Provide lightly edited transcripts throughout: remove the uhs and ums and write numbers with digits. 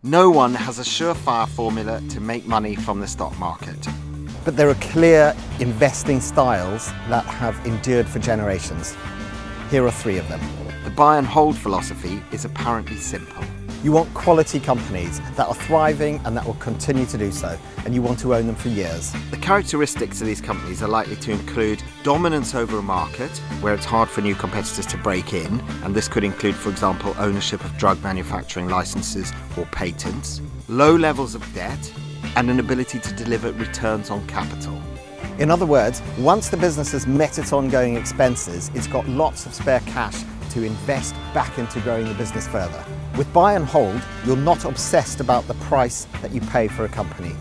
No one has a surefire formula to make money from the stock market. But there are clear investing styles that have endured for generations. Here are 3 of them. The buy and hold philosophy is apparently simple. You want quality companies that are thriving and that will continue to do so, and you want to own them for years. The characteristics of these companies are likely to include dominance over a market, where it's hard for new competitors to break in, and this could include, for example, ownership of drug manufacturing licenses or patents, low levels of debt, and an ability to deliver returns on capital. In other words, once the business has met its ongoing expenses, it's got lots of spare cash to invest back into growing the business further. With buy and hold, you're not obsessed about the price that you pay for a company.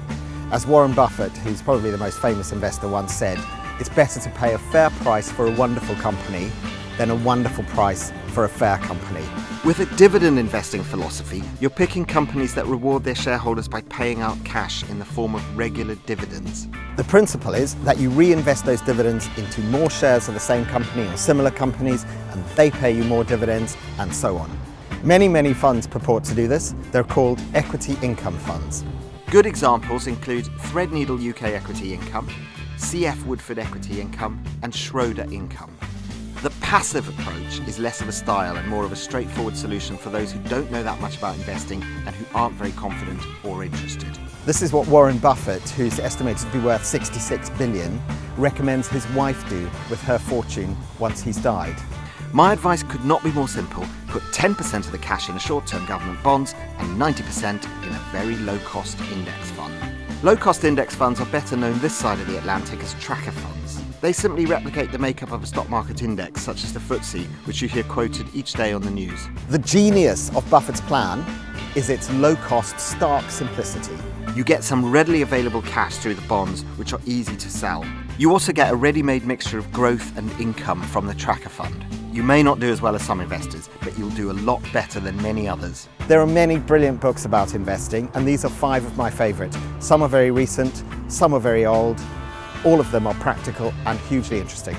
As Warren Buffett, who's probably the most famous investor, once said, it's better to pay a fair price for a wonderful company than a wonderful price for a fair company. With a dividend investing philosophy, you're picking companies that reward their shareholders by paying out cash in the form of regular dividends. The principle is that you reinvest those dividends into more shares of the same company or similar companies, and they pay you more dividends, and so on. Many funds purport to do this. They're called equity income funds. Good examples include Threadneedle UK Equity Income, CF Woodford Equity Income, and Schroeder Income. The passive approach is less of a style and more of a straightforward solution for those who don't know that much about investing and who aren't very confident or interested. This is what Warren Buffett, who's estimated to be worth 66 billion, recommends his wife do with her fortune once he's died. My advice could not be more simple. Put 10% of the cash in short-term government bonds and 90% in a very low-cost index fund. Low-cost index funds are better known this side of the Atlantic as tracker funds. They simply replicate the makeup of a stock market index, such as the FTSE, which you hear quoted each day on the news. The genius of Buffett's plan is its low-cost, stark simplicity. You get some readily available cash through the bonds, which are easy to sell. You also get a ready-made mixture of growth and income from the tracker fund. You may not do as well as some investors, but you'll do a lot better than many others. There are many brilliant books about investing, and these are 5 of my favourite. Some are very recent, some are very old. All of them are practical and hugely interesting.